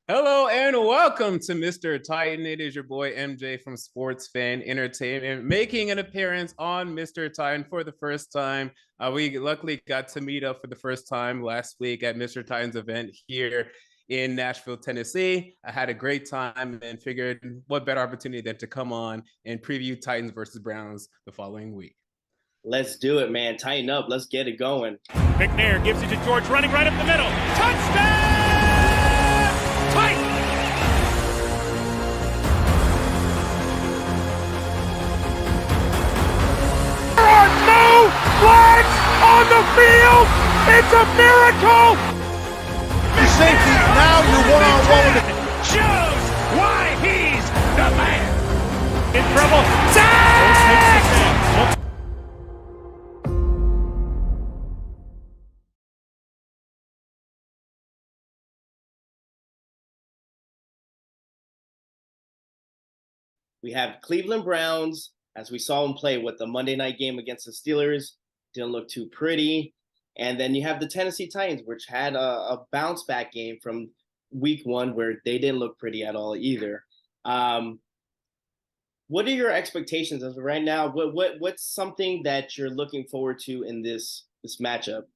Hello and welcome to Mr. Titan. It is your boy MJ from Sports Fan Entertainment making an appearance on Mr. Titan for the first time. We luckily got to meet up for the first time last week at Mr. Titan's event here in Nashville, Tennessee. I had a great time and figured what better opportunity than to come on and preview Titans versus Browns the following week. Let's do it, man. Tighten up. Let's get it going. McNair gives it to George running right up the middle. Touchdown! Titans! There are no flags on the field! It's a miracle! Safety, now you're one-on-one with the... Shows why he's the man! In trouble. Sack! We have Cleveland Browns, as we saw them play with the Monday night game against the Steelers. Didn't look too pretty. And then you have the Tennessee Titans, which had a bounce back game from week one where they didn't look pretty at all either. What are your expectations as of right now? What's something that you're looking forward to in this matchup?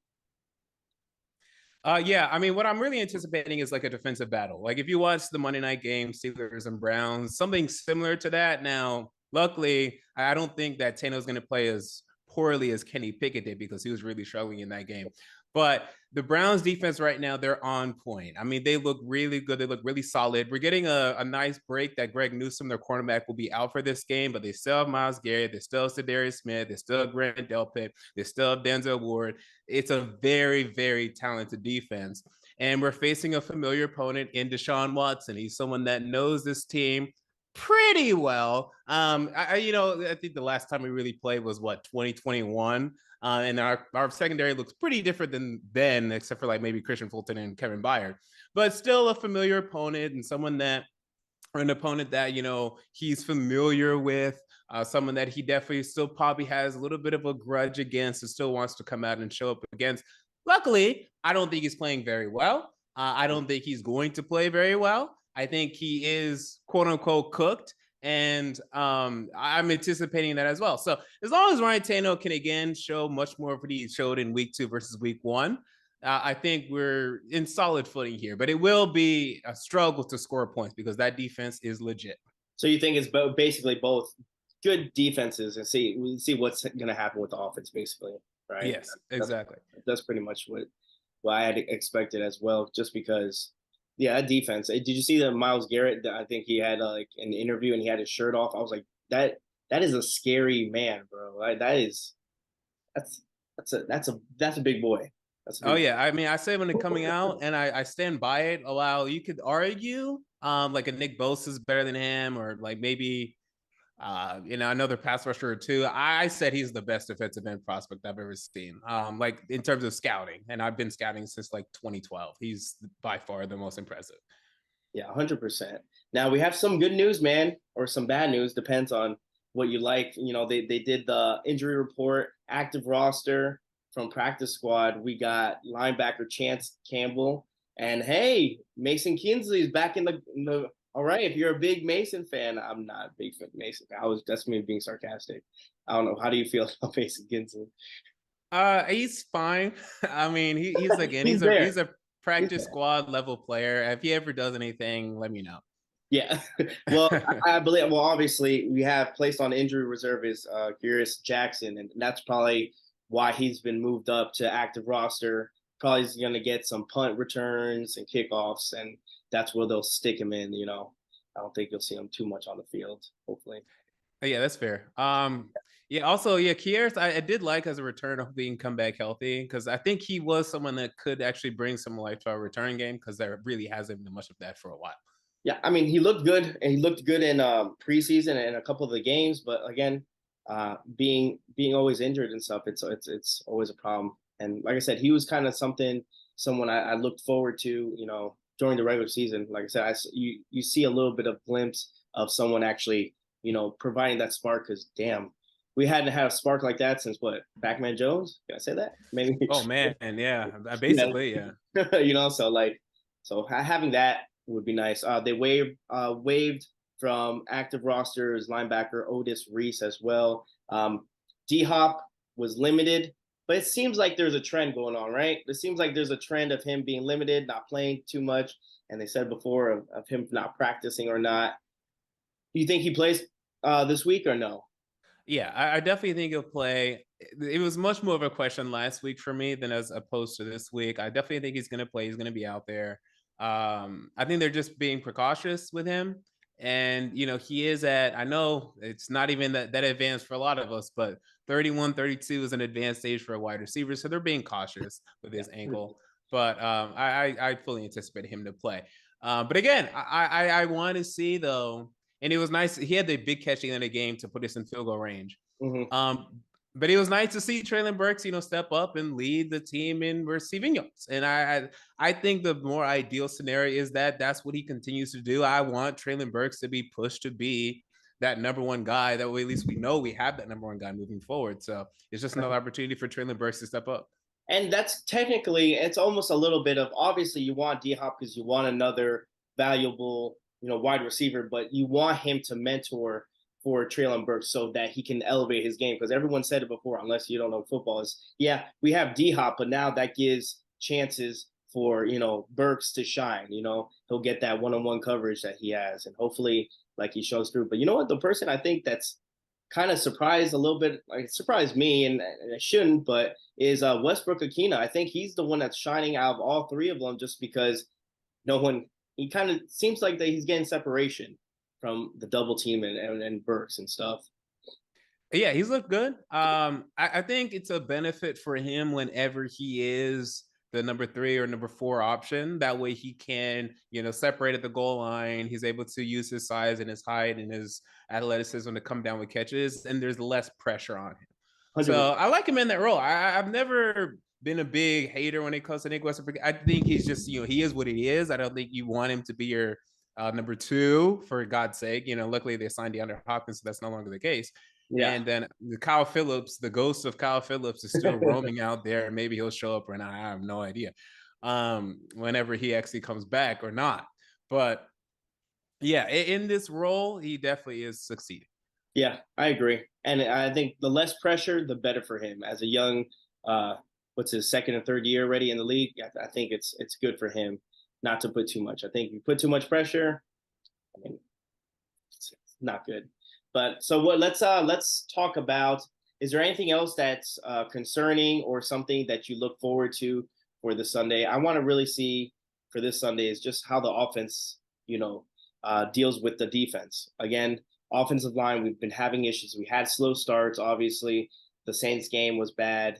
Yeah, I mean, what I'm really anticipating is like a defensive battle. Like if you watch the Monday night game, Steelers and Browns, something similar to that. Now, luckily, I don't think that Tano's going to play as poorly as Kenny Pickett did because he was really struggling in that game. But the Browns defense right now, they're on point. I mean, they look really good. They look really solid. We're getting a nice break that Greg Newsome, their cornerback, will be out for this game, but they still have Myles Garrett. They still have Sedarius Smith. They still have Grant Delpit. They still have Denzel Ward. It's a very, very talented defense. And we're facing a familiar opponent in Deshaun Watson. He's someone that knows this team pretty well. I think the last time we really played was 2021. And our secondary looks pretty different than then, except for like maybe Christian Fulton and Kevin Byard, but still a familiar opponent and someone that, or an opponent that, he's familiar with, someone that he definitely still probably has a little bit of a grudge against and still wants to come out and show up against. Luckily, I don't think he's playing very well. I don't think he's going to play very well. I think he is quote unquote cooked. And I'm anticipating that as well. So as long as Ryan Tannehill can again show much more of what he showed in week 2 versus week 1, I think we're in solid footing here. But it will be a struggle to score points because that defense is legit. So you think it's basically both good defenses and see what's going to happen with the offense, basically, right? Yes, exactly. That's pretty much what I had expected as well, just because. Yeah, that defense. Did you see that Myles Garrett? I think he had like an interview and he had his shirt off. I was like, that is a scary man, bro. Like, that's a big boy. Yeah. I mean, I say when it's coming out, and I stand by it. While you could argue, like a Nick Bosa is better than him, or like maybe, another pass rusher or two. I said he's the best defensive end prospect I've ever seen. Like in terms of scouting, and I've been scouting since like 2012. He's by far the most impressive. Yeah, 100%. Now we have some good news, man, or some bad news. Depends on what you like. They did the injury report, active roster from practice squad. We got linebacker Chance Campbell, and hey, Mason Kinsley is back in the. All right, if you're a big Mason fan, I'm not a big Mason fan. That's me being sarcastic. I don't know. How do you feel about Mason Kinsley? He's fine. I mean, he's again, he's a practice squad level player. If he ever does anything, let me know. Yeah. Well, I believe. Well, obviously, we have placed on injury reserve is Curious Jackson, and that's probably why he's been moved up to active roster. Probably is going to get some punt returns and kickoffs, and that's where they'll stick him in. I don't think you'll see him too much on the field, hopefully. Yeah, that's fair. Yeah, also, Kieras, I did like as a return of being come back healthy, because I think he was someone that could actually bring some life to our return game, because there really hasn't been much of that for a while. Yeah, I mean, he looked good, and he looked good in preseason and a couple of the games, but again, being always injured and stuff, it's always a problem. And like I said, he was kind of someone I looked forward to, during the regular season. Like I said, you see a little bit of glimpse of someone actually, providing that spark, because damn, we hadn't had a spark like that since what, Pac-Man Jones? Can I say that? Maybe. Oh man, and yeah, basically, yeah. So having that, would be nice. They waived from active rosters linebacker Otis Reese as well. D Hop was limited, but it seems like there's a trend going on, right? It seems like there's a trend of him being limited, not playing too much, and they said before of him not practicing or not. Do you think he plays this week or no? Yeah, I definitely think he'll play. It was much more of a question last week for me than as opposed to this week. I definitely think he's going to play. He's going to be out there. I think they're just being precautious with him. And, he is I know it's not even that advanced for a lot of us, but 31, 32 is an advanced stage for a wide receiver. So they're being cautious with his ankle. But I fully anticipate him to play. But again, I want to see, though, and it was nice. He had the big catch in the game to put us in field goal range. Mm-hmm. But it was nice to see Treylon Burks, step up and lead the team in receiving yards. And I think the more ideal scenario is that that's what he continues to do. I want Treylon Burks to be pushed to be that number one guy. That way, at least we know we have that number one guy moving forward. So it's just another opportunity for Treylon Burks to step up. And that's technically, it's almost a little bit of, obviously you want D Hop because you want another valuable, wide receiver, but you want him to mentor for Treylon Burks so that he can elevate his game. Because everyone said it before, unless you don't know football, is yeah, we have D Hop, but now that gives chances for Burks to shine. He'll get that one-on-one coverage that he has, and hopefully, like, he shows through. But you know what? The person I think that's kind of surprised a little bit, like surprised me, and I shouldn't, but is Westbrook Akina. I think he's the one that's shining out of all three of them, just because no one. He kind of seems like that he's getting separation from the double team and Burks and stuff. Yeah, he's looked good. I think it's a benefit for him whenever he is the number 3 or number 4 option. That way he can, separate at the goal line. He's able to use his size and his height and his athleticism to come down with catches, and there's less pressure on him. 100%. So I like him in that role. I've never been a big hater when it comes to Nick Westbrook. I think he's just, he is what he is. I don't think you want him to be your number 2, for God's sake. Luckily they signed DeAndre Hopkins, so that's no longer the case. Yeah. And then Kyle Phillips, the ghost of Kyle Phillips, is still roaming out there. Maybe he'll show up or not. I have no idea. Whenever he actually comes back or not. But yeah, in this role, he definitely is succeeding. Yeah, I agree. And I think the less pressure, the better for him. As a young, what's his second or third year already in the league, I think it's good for him not to put too much. I think if you put too much pressure, it's not good. But so let's talk about, is there anything else that's concerning or something that you look forward to for this Sunday? I want to really see for this Sunday is just how the offense, deals with the defense. Again, offensive line, we've been having issues. We had slow starts, obviously. The Saints game was bad.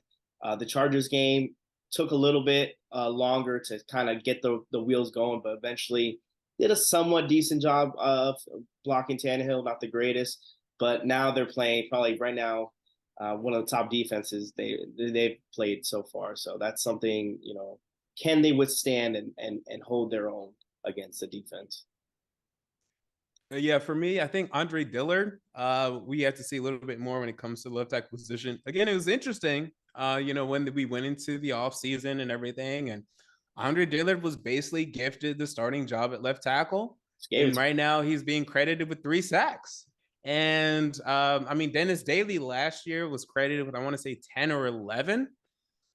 The Chargers game took a little bit longer to kind of get the wheels going, but eventually did a somewhat decent job of blocking Tannehill, not the greatest, but now they're playing probably right now one of the top defenses they've played so far. So that's something, can they withstand and hold their own against the defense? Yeah, for me, I think Andre Dillard, we have to see a little bit more when it comes to the left tackle position. Again, it was interesting, when we went into the offseason and everything, and Andre Dillard was basically gifted the starting job at left tackle. And right now he's being credited with 3 sacks. And Dennis Daly last year was credited with, I want to say 10 or 11.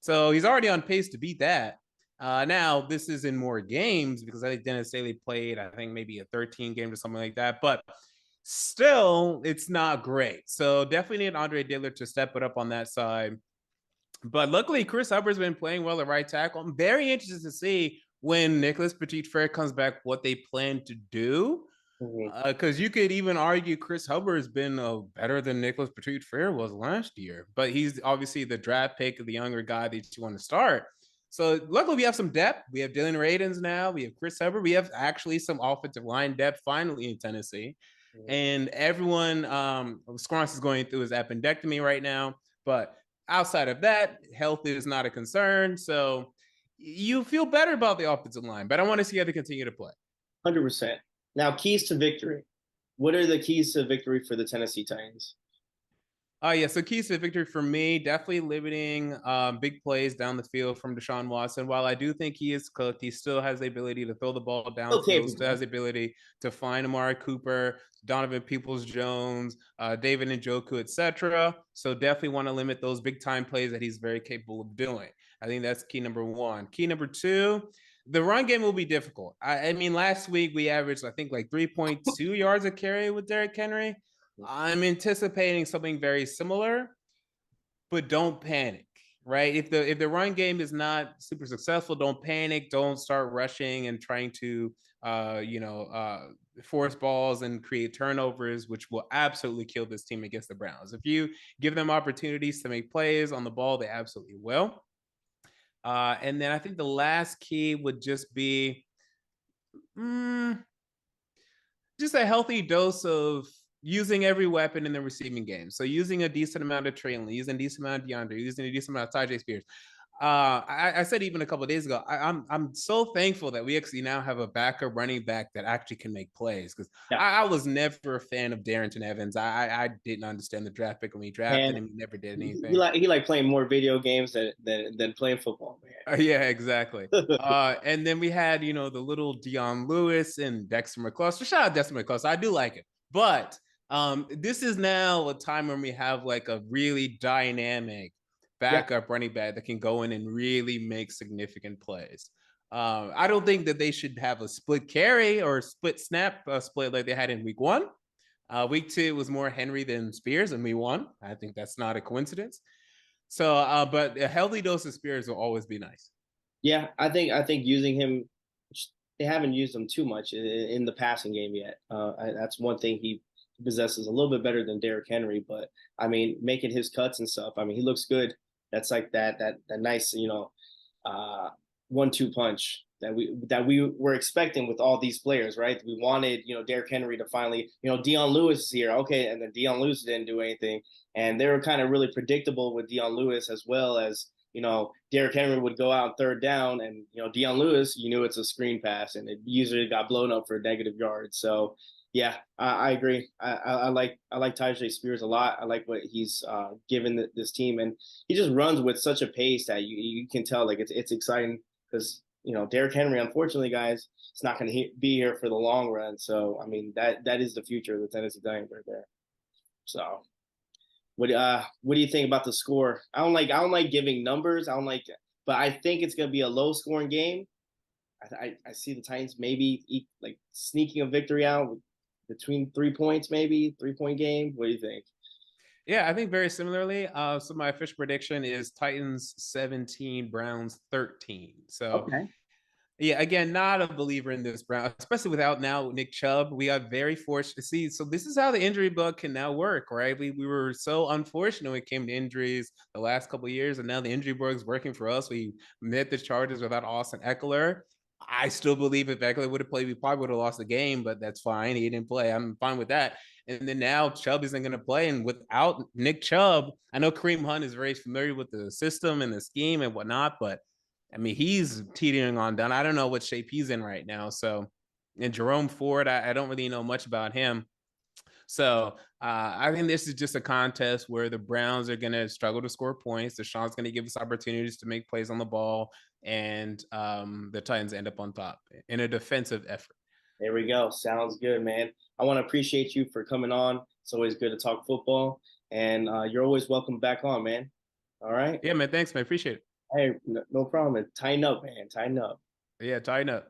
So he's already on pace to beat that. Now this is in more games because I think Dennis Daly played, I think maybe a 13 game or something like that, but still it's not great. So definitely need Andre Dillard to step it up on that side. But luckily Chris Hubbard's been playing well at right tackle. I'm very interested to see when Nicholas Petit-Frere comes back, what they plan to do. Because you could even argue Chris Hubbard has been better than Nicholas Petit-Frere was last year, but he's obviously the draft pick of the younger guy that you want to start. So luckily we have some depth. We have Dylan Radins now. We have Chris Hubbard. We have actually some offensive line depth finally in Tennessee. And everyone, Squance is going through his appendectomy right now. But outside of that, health is not a concern. So you feel better about the offensive line. But I want to see how they continue to play. 100%. Now, keys to victory. What are the keys to victory for the Tennessee Titans? Yeah, so keys to victory for me, definitely limiting big plays down the field from Deshaun Watson. While I do think he is cooked, he still has the ability to throw the ball Okay. downfield, still has the ability to find Amari Cooper, Donovan Peoples-Jones, David Njoku, etc. So definitely want to limit those big time plays that he's very capable of doing. I think that's key number one. Key number two, the run game will be difficult. I mean, last week we averaged, I think, like 3.2 yards a carry with Derrick Henry. I'm anticipating something very similar, but don't panic, right? If the run game is not super successful, don't panic. Don't start rushing and trying to force balls and create turnovers, which will absolutely kill this team against the Browns. If you give them opportunities to make plays on the ball, they absolutely will. And then I think the last key would just be just a healthy dose of using every weapon in the receiving game. So using a decent amount of Traylon, using a decent amount of DeAndre, using a decent amount of Tajay Spears. I said even a couple of days ago, I'm so thankful that we actually now have a backup running back that actually can make plays, because I was never a fan of Darrington Evans. I didn't understand the draft pick when we drafted him. He never did anything. He like playing more video games than playing football, man. Yeah, exactly. And then we had, the little Dion Lewis and Dexter McCluster. Shout out Dexter McCluster. I do like it. But this is now a time when we have like a really dynamic backup running back that can go in and really make significant plays. I don't think that they should have a split carry or split snap split like they had in week 1. Week 2 was more Henry than Spears, and we won. I think that's not a coincidence. So, but a healthy dose of Spears will always be nice. Yeah, I think using him, they haven't used him too much in the passing game yet. That's one thing he possesses a little bit better than Derrick Henry. But I mean, making his cuts and stuff. I mean, he looks good. That's like that nice, 1-2 punch that we were expecting with all these players, right? We wanted, Derrick Henry to finally, Dion Lewis is here. Okay. And then Dion Lewis didn't do anything. And they were kind of really predictable with Dion Lewis, as well as, Derrick Henry would go out third down, and, Dion Lewis, it's a screen pass, and it usually got blown up for negative yards. So yeah, I agree. I like Tajay Spears a lot. I like what he's given this team, and he just runs with such a pace that you can tell like it's exciting, because Derrick Henry, unfortunately, guys, it's not going to be here for the long run. So I mean, that is the future of the Tennessee Titans right there. So what do you think about the score? I don't like giving numbers. But I think it's going to be a low scoring game. I see the Titans maybe like sneaking a victory out between 3 points, maybe 3-point game. What do you think? Yeah, I think very similarly. So my official prediction is Titans 17, Browns 13. So Okay. yeah, again, not a believer in this Brown, especially without now Nick Chubb. We got very fortunate to see. So this is how the injury bug can now work, right? We were so unfortunate when it came to injuries the last couple of years, and now the injury bug is working for us. We met the Chargers without Austin Eckler. I still believe if Eckler would have played, we probably would have lost the game, but that's fine. He didn't play. I'm fine with that. And then now Chubb isn't going to play. And without Nick Chubb, I know Kareem Hunt is very familiar with the system and the scheme and whatnot, but I mean, he's teetering on down. I don't know what shape he's in right now. So, and Jerome Ford, I don't really know much about him. So I think this is just a contest where the Browns are going to struggle to score points. Deshaun's going to give us opportunities to make plays on the ball, and the Titans end up on top in a defensive effort. There we go. Sounds good, man. I want to appreciate you for coming on. It's always good to talk football, and you're always welcome back on, man. All right. Yeah, man. Thanks, man. Appreciate it. Hey, no problem. Tighten up, man. Tighten up. Yeah, tighten up.